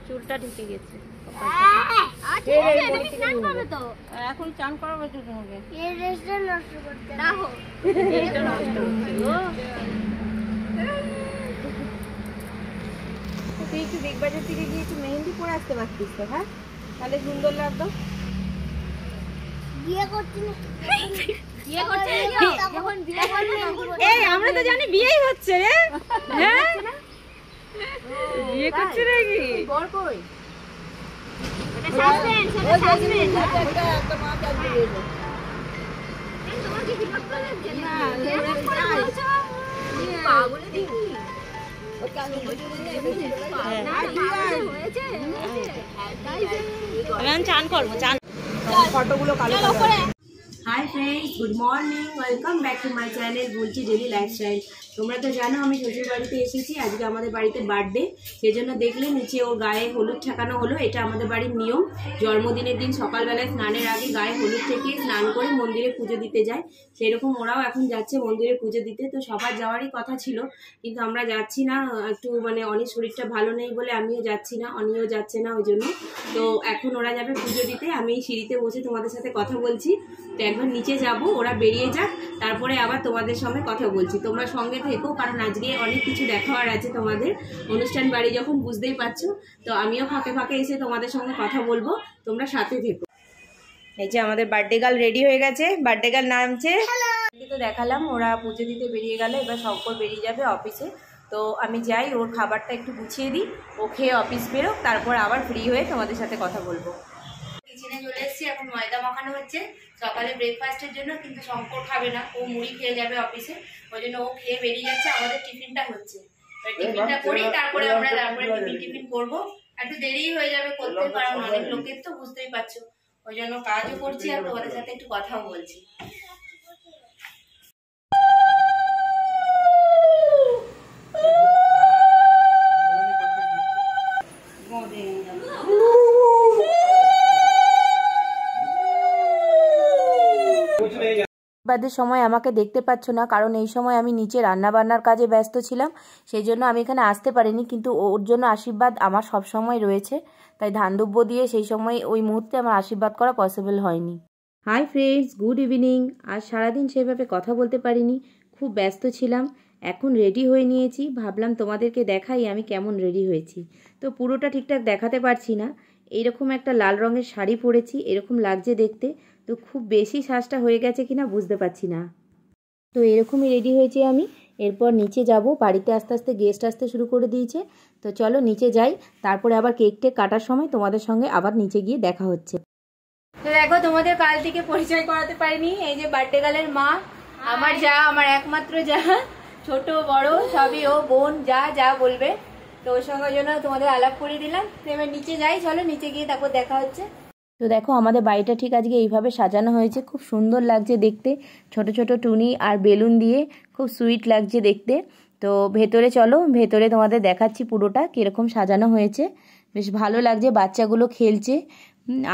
চুলটা ঢুকে গেছে এখন চান করাবো তো তোমাকে তুই একটু বিগ বাজার থেকে গিয়ে একটু মেহেন্দি পরে আসতে পারতিস তো, হ্যাঁ তাহলে সুন্দর লাগতো। আমরা তো জানি বিয়েই হচ্ছে রে। হ্যাঁ বিয়ে করছে নাকি? বর কই? চান করবো, চান ফটোগুলো কালো। Hi friends, good morning, welcome back to my channel বুলচি ডেলি লাইফস্টাইল। তোমরা তো জানো আমি শ্বশুর বাড়িতে এসেছি, আজকে আমাদের বাড়িতে বার্থডে, সেজন্য দেখলে নিচে ওর গায়ে হলুদ ঠেকানো হলো। এটা আমাদের বাড়ির নিয়ম, জন্মদিনের দিন সকালবেলায় স্নানের আগে গায়ে হলুদ ঠেকিয়ে স্নান করে মন্দিরে পুজো দিতে যায়। সেরকম ওরাও এখন যাচ্ছে মন্দিরে পুজো দিতে। তো সবার যাওয়ারই কথা ছিল, কিন্তু আমরা যাচ্ছি না, একটু মানে অনেক শরীরটা ভালো নেই বলে আমিও যাচ্ছি না, অনিও যাচ্ছে না, ওই জন্য। তো এখন ওরা যাবে পুজো দিতে, আমি সিঁড়িতে বসে তোমাদের সাথে কথা বলছি। তো একবার নিচে যাব, ওরা বেরিয়ে যাক, তারপরে আবার তোমাদের সঙ্গে কথা বলছি। তোমরা সঙ্গে থেকো, কারণ আজকে অনেক কিছু দেখাবার আছে তোমাদের। অনুষ্ঠান বাড়ি যখন বুঝতেই পারছো, তো আমিও ফাঁকে ফাঁকে এসে তোমাদের সঙ্গে কথা বলবো, তোমরা সাথে থেকো। এই যে আমাদের বার্থডে গার্ল রেডি হয়ে গেছে, বার্থডে গার্ল নামছে। তো দেখালাম, ওরা পুজো দিতে বেরিয়ে গেল, এবার শঙ্কর বেরিয়ে যাবে অফিসে। তো আমি যাই, ওর খাবারটা একটু গুছিয়ে দিই, ও খেয়ে অফিস বেরোক, তারপর আবার ফ্রি হয়ে তোমাদের সাথে কথা বলবো। কিচেনে চলে এসেছি, এখন ময়দা মাখানো হচ্ছে সকালে ব্রেকফাস্টের জন্য, কিন্তু শঙ্কর খাবে না, ও মুড়ি খেয়ে যাবে অফিসে, ওই জন্য ও খেয়ে বেরিয়ে যাচ্ছে। আমাদের টিফিনটা হচ্ছে, টিফিনটা করি, তারপরে আমরা টিফিন করবো। একটু দেরি হয়ে যাবে করতে, কারণ অনেক লোকের তো বুঝতেই পারছো, ওই জন্য কাজও করছি আর তোমাদের সাথে একটু কথাও বলছি। বাদের সময় আমাকে দেখতে পাচ্ছ না, কারণ এই সময় আমি নিচে রান্না বান্নার কাজে ব্যস্ত ছিলাম, সেই জন্য আমি এখানে আসতে পারিনি। কিন্তু ওর জন্য আশীর্বাদ আমার সব সময় রয়েছে, তাই ধান দুব্য দিয়ে সেই সময় ওই মুহূর্তে আমার আশীর্বাদ করা পসিবল হয়নি। High friends, good evening. আজ সারাদিন সেভাবে কথা বলতে পারিনি, খুব ব্যস্ত ছিলাম। এখন রেডি হয়ে নিয়েছি, ভাবলাম তোমাদেরকে দেখাই আমি কেমন রেডি হয়েছি। তো পুরোটা ঠিকঠাক দেখাতে পারছি না, এইরকম একটা লাল রঙের শাড়ি পরেছি, এরকম লাগছে দেখতে। তো খুব বেশি সাজটা হয়ে গেছে কিনা বুঝতে পারছি না। তো এরকমই রেডি হয়েছি আমি। এরপর নিচে যাব, বাড়িতে আস্তে আস্তে গেস্ট আসতে শুরু করে দিয়েছে। তো চলো নিচে যাই, তারপরে আবার কেক টেক কাটার সময় তোমাদের সঙ্গে আবার নিচে গিয়ে দেখা হচ্ছে। তো দেখো, তোমাদের কাল থেকে পরিচয় করাতে পারিনি, এই যে বার্থডে গার্লের মা, আমার যা, আমার একমাত্র যা, ছোট বড় সবই ও, বোন যা যা বলবে। তো ওর সঙ্গে জন্য তোমাদের আলাপ করে দিলাম। তো এবার নিচে যাই, চলো নিচে গিয়ে তারপর দেখা হচ্ছে। তো দেখো, আমাদের বাড়িটা ঠিক আজকে এইভাবে সাজানো হয়েছে, খুব সুন্দর লাগছে দেখতে, ছোট ছোট টুনি আর বেলুন দিয়ে খুব সুইট লাগছে দেখতে। তো ভেতরে চলো, ভেতরে তোমাদের দেখাচ্ছি পুরোটা কীরকম সাজানো হয়েছে, বেশ ভালো লাগছে। বাচ্চাগুলো খেলছে,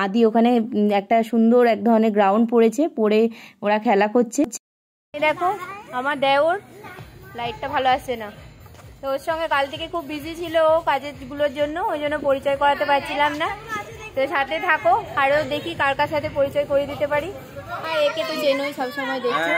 আদি ওখানে একটা সুন্দর এক ধরনের গ্রাউন্ড পড়েছে, পড়ে ওরা খেলা করছে। দেখো আমার দেওর, লাইটটা ভালো আসছে না, তো ওর সঙ্গে কাল থেকে খুব বিজি ছিল ও কাজেরগুলোর জন্য, ওই জন্য পরিচয় করাতে পারছিলাম না। তো সাথে থাকো, আরও দেখি কার কার সাথে পরিচয় করে দিতে পারি। আর একে তো চেনই, সবসময় দেখছি।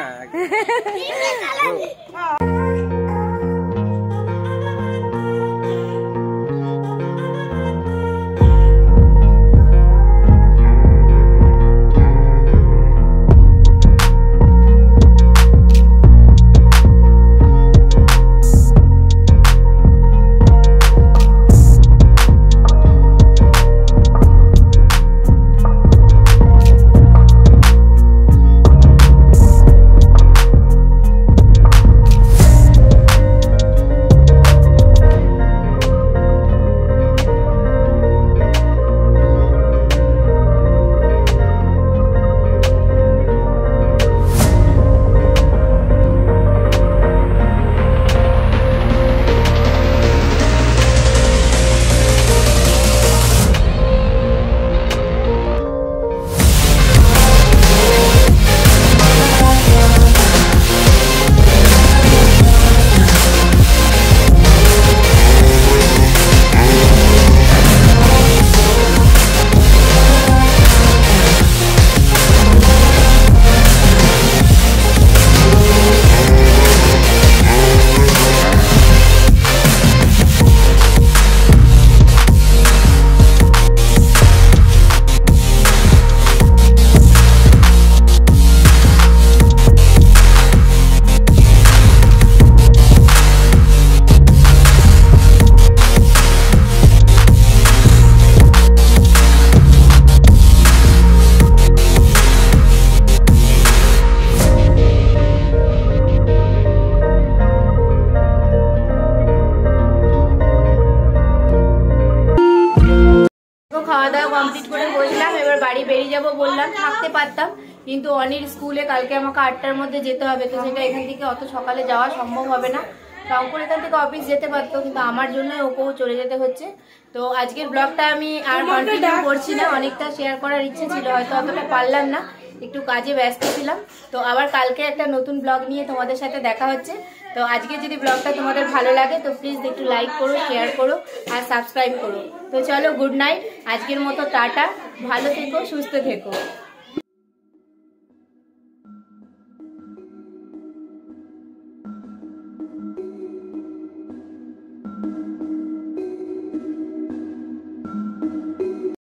খাওয়া দাওয়া কমপ্লিট করে বসলাম, এবার বাড়ি বেরিয়ে যাব বললাম, থাকতে পারতাম কিন্তু অনির স্কুলে কালকে আমাকে 8টার মধ্যে যেতে হবে, তো সেটা এখান থেকে অত সকালে যাওয়া সম্ভব হবে না। রংপুর এখান থেকে অফিস যেতে পারতো কিন্তু আমার জন্য ওকেও চলে যেতে হচ্ছে। তো আজকের ব্লগটা আমি আর কন্টিনিউ করছি না, অনেকটা শেয়ার করার ইচ্ছে ছিল, হয়তো অতটা পারলাম না, একটু কাজে ব্যস্ত ছিলাম। তো আবার কালকে একটা নতুন ব্লগ নিয়ে তোমাদের সাথে দেখা হচ্ছে। তো আজকে যদি ব্লগটা তোমাদের ভালো লাগে তো প্লিজ একটু লাইক করো, শেয়ার করো আর সাবস্ক্রাইব করো। তো চলো, গুড নাইট, আজকের মতো টাটা, ভালো থেকো, সুস্থ থেকো।